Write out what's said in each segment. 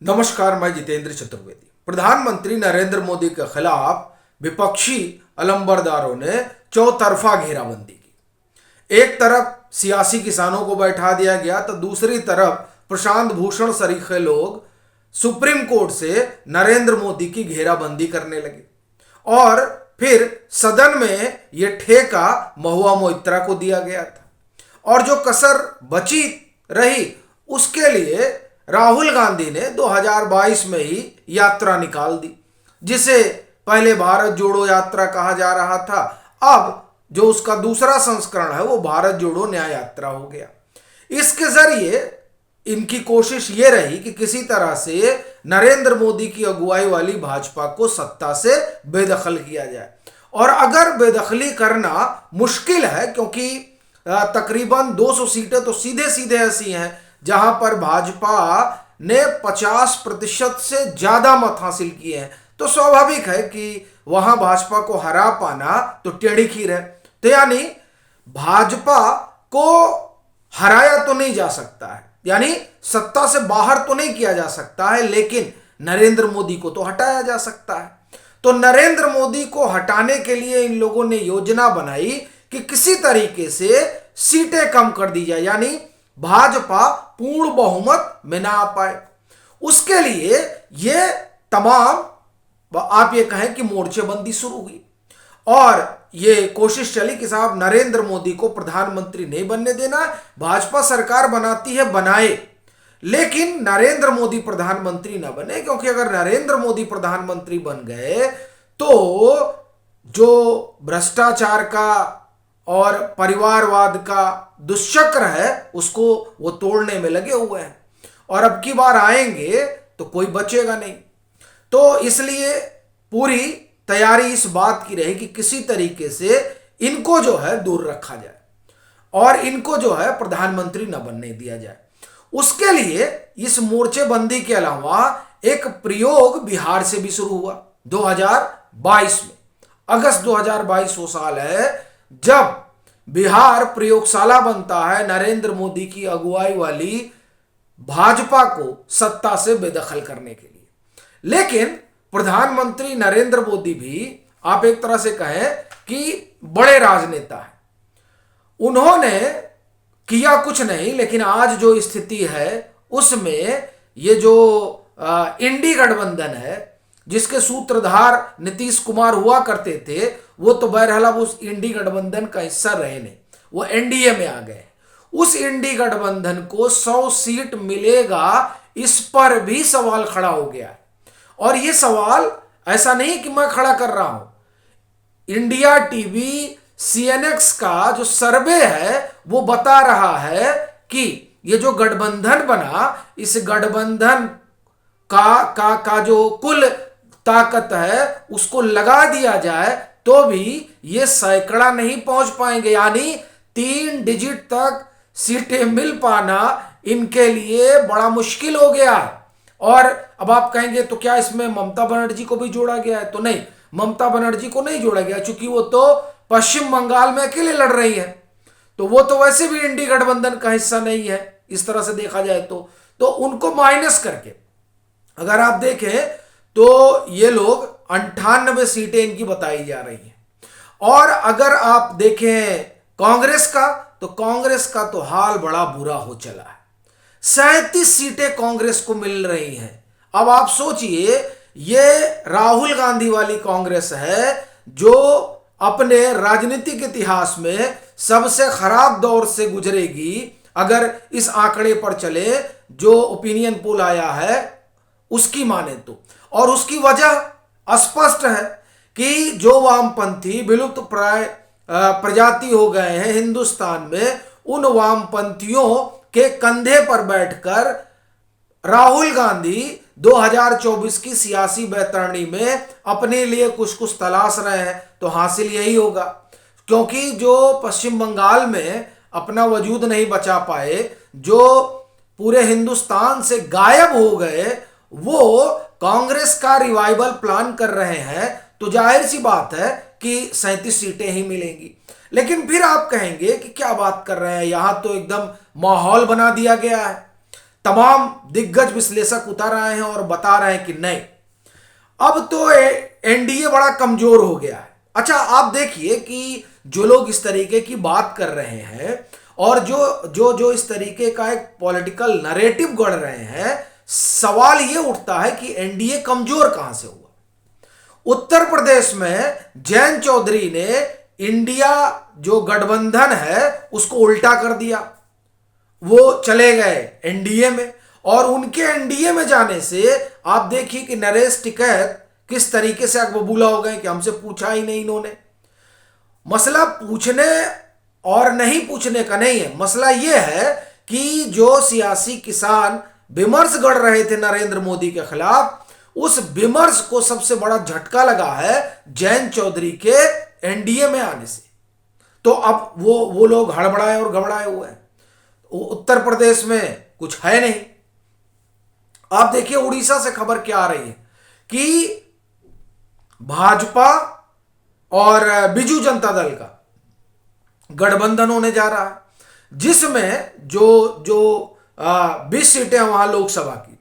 नमस्कार, मैं जितेंद्र चतुर्वेदी। प्रधानमंत्री नरेंद्र मोदी के खिलाफ विपक्षी अलंबरदारों ने चौतरफा घेराबंदी की। एक तरफ सियासी किसानों को बैठा दिया गया तो दूसरी तरफ प्रशांत भूषण सरीखे लोग सुप्रीम कोर्ट से नरेंद्र मोदी की घेराबंदी करने लगे और फिर सदन में यह ठेका महुआ मोइत्रा को दिया गया था और जो कसर बची रही उसके लिए राहुल गांधी ने 2022 में ही यात्रा निकाल दी, जिसे पहले भारत जोड़ो यात्रा कहा जा रहा था। अब जो उसका दूसरा संस्करण है वो भारत जोड़ो न्याय यात्रा हो गया। इसके जरिए इनकी कोशिश ये रही कि किसी तरह से नरेंद्र मोदी की अगुवाई वाली भाजपा को सत्ता से बेदखल किया जाए। और अगर बेदखली करना मुश्किल है, क्योंकि तकरीबन 200 सीटें तो सीधे सीधे ऐसी हैं जहां पर भाजपा ने 50% से ज्यादा मत हासिल किए हैं, तो स्वाभाविक है कि वहां भाजपा को हरा पाना तो टेढ़ी खीर है। तो यानी भाजपा को हराया तो नहीं जा सकता है, यानी सत्ता से बाहर तो नहीं किया जा सकता है, लेकिन नरेंद्र मोदी को तो हटाया जा सकता है। तो नरेंद्र मोदी को हटाने के लिए इन लोगों ने योजना बनाई कि किसी तरीके से सीटें कम कर दी जाए, यानी भाजपा पूर्ण बहुमत में ना आ पाए। उसके लिए ये तमाम आप ये कहें कि मोर्चेबंदी शुरू हुई और ये कोशिश चली कि साहब नरेंद्र मोदी को प्रधानमंत्री नहीं बनने देना, भाजपा सरकार बनाती है बनाए, लेकिन नरेंद्र मोदी प्रधानमंत्री ना बने, क्योंकि अगर नरेंद्र मोदी प्रधानमंत्री बन गए तो जो भ्रष्टाचार का और परिवारवाद का दुष्चक्र है उसको वो तोड़ने में लगे हुए हैं और अब की बार आएंगे तो कोई बचेगा नहीं। तो इसलिए पूरी तैयारी इस बात की रही कि किसी तरीके से इनको जो है दूर रखा जाए और इनको जो है प्रधानमंत्री न बनने दिया जाए। उसके लिए इस मोर्चेबंदी के अलावा एक प्रयोग बिहार से भी शुरू हुआ 2022 में। अगस्त 2022 वो साल है जब बिहार प्रयोगशाला बनता है नरेंद्र मोदी की अगुवाई वाली भाजपा को सत्ता से बेदखल करने के लिए। लेकिन प्रधानमंत्री नरेंद्र मोदी भी आप एक तरह से कहें कि बड़े राजनेता हैं, उन्होंने किया कुछ नहीं, लेकिन आज जो स्थिति है उसमें ये जो इंडी गठबंधन है जिसके सूत्रधार नीतीश कुमार हुआ करते थे, वो तो बहरहाल अब उस इंडी गठबंधन का हिस्सा रहे नहीं, वो एनडीए में आ गए। उस इंडी गठबंधन को 100 सीट मिलेगा, इस पर भी सवाल खड़ा हो गया है। और ये सवाल ऐसा नहीं कि मैं खड़ा कर रहा हूं, इंडिया टीवी सीएनएक्स का जो सर्वे है वो बता रहा है कि ये जो गठबंधन बना, इस गठबंधन का जो कुल ताकत है उसको लगा दिया जाए तो भी ये सैकड़ा नहीं पहुंच पाएंगे, यानी 3 डिजिट तक सीटें मिल पाना इनके लिए बड़ा मुश्किल हो गया है। और अब आप कहेंगे तो क्या इसमें ममता बनर्जी को भी जोड़ा गया है? तो नहीं, ममता बनर्जी को नहीं जोड़ा गया, क्योंकि वो तो पश्चिम बंगाल में अकेले लड़ रही है, तो वो तो वैसे भी इंडी गठबंधन का हिस्सा नहीं है इस तरह से देखा जाए तो उनको माइनस करके अगर आप देखें तो ये लोग 98 सीटें इनकी बताई जा रही हैं। और अगर आप देखें कांग्रेस का, तो कांग्रेस का तो हाल बड़ा बुरा हो चला है। 37 सीटें कांग्रेस को मिल रही हैं। अब आप सोचिए, ये राहुल गांधी वाली कांग्रेस है जो अपने राजनीतिक इतिहास में सबसे खराब दौर से गुजरेगी अगर इस आंकड़े पर चले जो ओपिनियन पोल आया है उसकी माने तो। और उसकी वजह स्पष्ट है कि जो वामपंथी विलुप्त प्राय प्रजाति हो गए हैं हिंदुस्तान में, उन वामपंथियों के कंधे पर बैठकर राहुल गांधी 2024 की सियासी बैतरणी में अपने लिए कुछ कुछ तलाश रहे हैं, तो हासिल यही होगा। क्योंकि जो पश्चिम बंगाल में अपना वजूद नहीं बचा पाए, जो पूरे हिंदुस्तान से गायब हो गए, वो कांग्रेस का रिवाइवल प्लान कर रहे हैं, तो जाहिर सी बात है कि 37 सीटें ही मिलेंगी। लेकिन फिर आप कहेंगे कि क्या बात कर रहे हैं, यहां तो एकदम माहौल बना दिया गया है। तमाम दिग्गज विश्लेषक उतर आए हैं और बता रहे हैं कि नहीं, अब तो एनडीए बड़ा कमजोर हो गया है। अच्छा, आप देखिए कि जो लोग इस तरीके की बात कर रहे हैं और जो जो जो इस तरीके का एक पॉलिटिकल नरेटिव गढ़ रहे हैं, सवाल ये उठता है कि एनडीए कमजोर कहां से हुआ। उत्तर प्रदेश में जयंत चौधरी ने इंडिया जो गठबंधन है उसको उल्टा कर दिया, वो चले गए एनडीए में, और उनके एनडीए में जाने से आप देखिए कि नरेश टिकैत किस तरीके से अकबबूला हो गए कि हमसे पूछा ही नहीं इन्होंने। मसला पूछने और नहीं पूछने का नहीं है, मसला यह है कि जो सियासी किसान विमर्श गढ़ रहे थे नरेंद्र मोदी के खिलाफ, उस विमर्श को सबसे बड़ा झटका लगा है जयंत चौधरी के एनडीए में आने से। तो अब वो लोग हड़बड़ाए और घबराए हुए हैं। उत्तर प्रदेश में कुछ है नहीं। आप देखिए उड़ीसा से खबर क्या आ रही है कि भाजपा और बीजू जनता दल का गठबंधन होने जा रहा है, जिसमें जो जो 20 सीटें वहां लोकसभा की,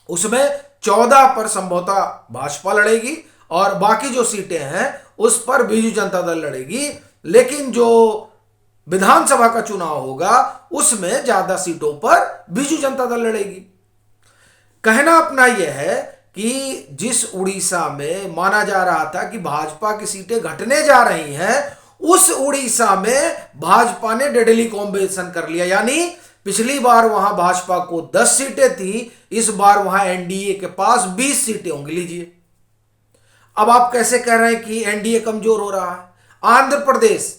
उसमें 14 पर संभवतः भाजपा लड़ेगी और बाकी जो सीटें हैं उस पर बीजू जनता दल लड़ेगी। लेकिन जो विधानसभा का चुनाव होगा उसमें ज्यादा सीटों पर बीजू जनता दल लड़ेगी। कहना अपना यह है कि जिस उड़ीसा में माना जा रहा था कि भाजपा की सीटें घटने जा रही हैं, उस उड़ीसा में भाजपा ने डेडली कॉम्बिनेशन कर लिया। यानी पिछली बार वहां भाजपा को 10 सीटें थी, इस बार वहां एनडीए के पास 20 सीटें होंगी। लीजिए, अब आप कैसे कह रहे हैं कि एनडीए कमजोर हो रहा है। आंध्र प्रदेश,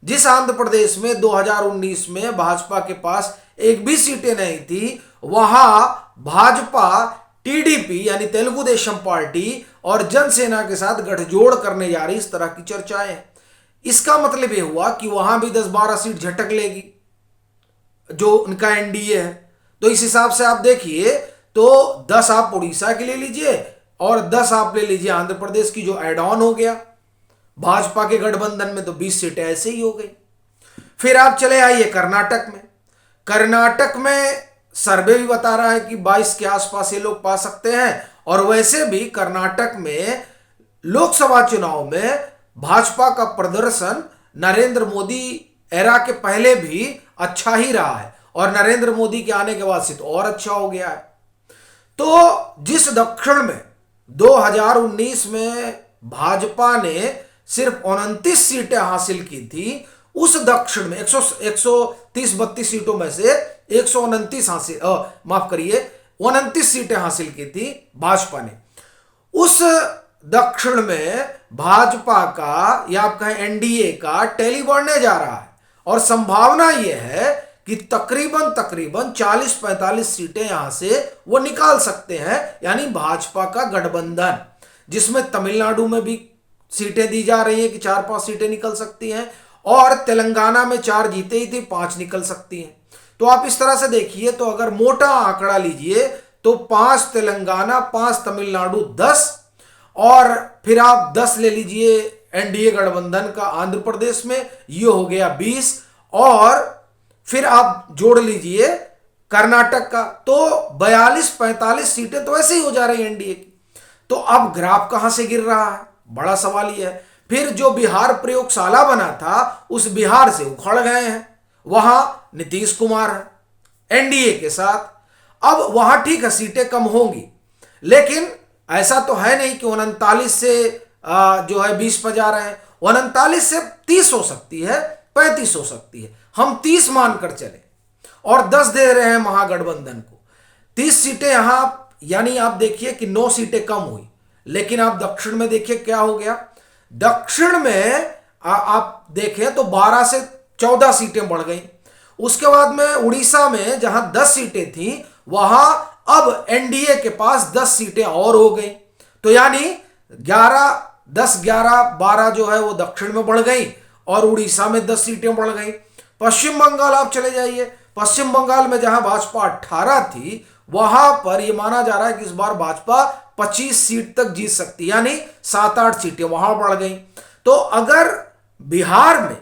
जिस आंध्र प्रदेश में 2019 में भाजपा के पास एक भी सीटें नहीं थी, वहां भाजपा टीडीपी यानी तेलुगु देशम पार्टी और जनसेना के साथ गठजोड़ करने जा रही, इस तरह की चर्चाएं हैं। इसका मतलब यह हुआ कि वहां भी 10-12 सीट झटक लेगी जो उनका एनडीए है। तो इस हिसाब से आप देखिए तो 10 आप उड़ीसा के ले लीजिए और 10 आप ले लीजिए आंध्र प्रदेश की, जो एड ऑन हो गया भाजपा के गठबंधन में, तो 20 सीटें ऐसे ही हो गई। फिर आप चले आइए कर्नाटक में। कर्नाटक में सर्वे भी बता रहा है कि 22 के आसपास ये लोग पा सकते हैं, और वैसे भी कर्नाटक में लोकसभा चुनाव में भाजपा का प्रदर्शन नरेंद्र मोदी एरा के पहले भी अच्छा ही रहा है, और नरेंद्र मोदी के आने के बाद से तो और अच्छा हो गया है। तो जिस दक्षिण में 2019 में भाजपा ने सिर्फ 29 सीटें हासिल की थी, उस दक्षिण में 130-32 सीटों में से 129 हासिल, माफ करिए 29 सीटें हासिल की थी भाजपा ने। उस दक्षिण में भाजपा का या आप कहें एनडीए का टैली बढ़ने जा रहा है, और संभावना यह है कि तकरीबन 40-45 सीटें यहां से वो निकाल सकते हैं। यानी भाजपा का गठबंधन, जिसमें तमिलनाडु में भी सीटें दी जा रही है कि 4-5 सीटें निकल सकती हैं, और तेलंगाना में 4 जीते ही थे, 5 निकल सकती हैं। तो आप इस तरह से देखिए, तो अगर मोटा आंकड़ा लीजिए तो 5 तेलंगाना, 5 तमिलनाडु, 10, और फिर आप 10 ले लीजिए एनडीए गठबंधन का आंध्र प्रदेश में, ये हो गया 20, और फिर आप जोड़ लीजिए कर्नाटक का, तो 42-45 सीटें तो ऐसे ही हो जा रही है एनडीए की। तो अब ग्राफ कहां से गिर रहा है, बड़ा सवाल यह है। फिर जो बिहार प्रयोगशाला बना था, उस बिहार से उखड़ गए हैं, वहां नीतीश कुमार है एनडीए के साथ। अब वहां ठीक है सीटें कम होंगी, लेकिन ऐसा तो है नहीं कि 39 से जो है 20 पर जा रहे हैं। 39 से 30 हो सकती है, 35 हो सकती है, हम 30 मानकर चले, और 10 दे रहे हैं महागठबंधन को। 30 सीटें यहां, यानी आप देखिए कि 9 सीटें कम हुई। लेकिन आप दक्षिण में देखिए क्या हो गया। दक्षिण में आप देखें तो 12 से 14 सीटें बढ़ गई। उसके बाद में उड़ीसा में जहां 10 सीटें थी, वहां अब एनडीए के पास 10 सीटें और हो गई। तो यानी 10, 11, 12 जो है वो दक्षिण में बढ़ गई, और उड़ीसा में 10 सीटें बढ़ गई। पश्चिम बंगाल आप चले जाइए, पश्चिम बंगाल में जहां भाजपा 18 थी, वहां पर यह माना जा रहा है कि इस बार भाजपा 25 सीट तक जीत सकती, यानी 7-8 सीटें वहां बढ़ गई। तो अगर बिहार में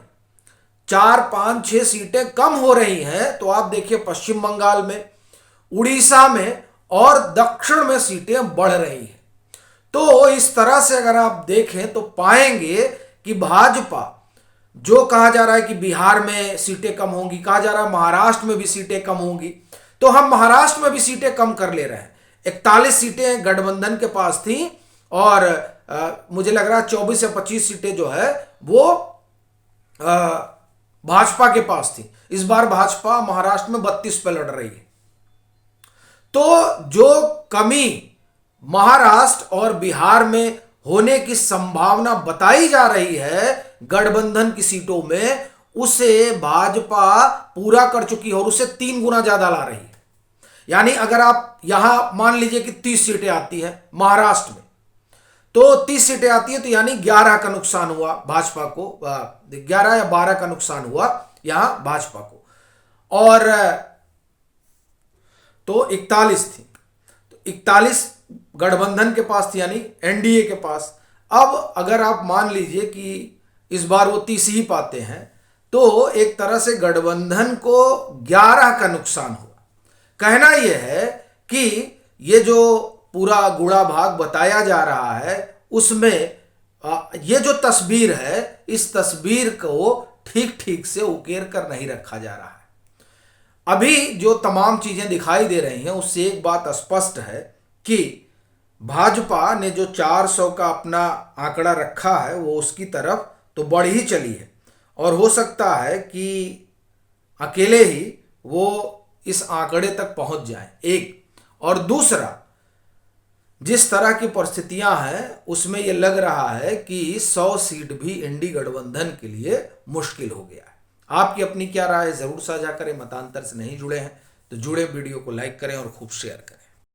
4, 5, 6 सीटें कम हो रही हैं, तो आप देखिए पश्चिम बंगाल में, उड़ीसा में और दक्षिण में सीटें बढ़ रही हैं। तो इस तरह से अगर आप देखें तो पाएंगे कि भाजपा, जो कहा जा रहा है कि बिहार में सीटें कम होंगी, कहा जा रहा है महाराष्ट्र में भी सीटें कम होंगी, तो हम महाराष्ट्र में भी सीटें कम कर ले रहे हैं। 41 सीटें गठबंधन के पास थी और मुझे लग रहा है 24 या 25 सीटें जो है वो भाजपा के पास थी। इस बार भाजपा महाराष्ट्र में 32 पे लड़ रही है। तो जो कमी महाराष्ट्र और बिहार में होने की संभावना बताई जा रही है गठबंधन की सीटों में, उसे भाजपा पूरा कर चुकी है और उसे 3 गुना ज्यादा ला रही है। यानी अगर आप यहां मान लीजिए कि 30 सीटें आती हैं महाराष्ट्र में, तो 30 सीटें आती है तो यानी 11 का नुकसान हुआ भाजपा को, 11 या 12 का नुकसान हुआ यहां भाजपा को। और तो 41 थी, तो 41 गठबंधन के पास थी यानी एनडीए के पास। अब अगर आप मान लीजिए कि इस बार वो 30 ही पाते हैं तो एक तरह से गठबंधन को 11 का नुकसान हुआ। कहना यह है कि ये जो पूरा गुड़ा भाग बताया जा रहा है उसमें ये जो तस्वीर है, इस तस्वीर को ठीक ठीक से उकेर कर नहीं रखा जा रहा है। अभी जो तमाम चीजें दिखाई दे रही हैं उससे एक बात स्पष्ट है कि भाजपा ने जो 400 का अपना आंकड़ा रखा है वो उसकी तरफ तो बढ़ ही चली है और हो सकता है कि अकेले ही वो इस आंकड़े तक पहुंच जाए, एक। और दूसरा, जिस तरह की परिस्थितियां हैं उसमें यह लग रहा है कि 100 सीट भी इंडी गठबंधन के लिए मुश्किल हो गया है। आपकी अपनी क्या राय है जरूर साझा करें। मतांतर से नहीं जुड़े हैं तो जुड़े, वीडियो को लाइक करें और खूब शेयर करें।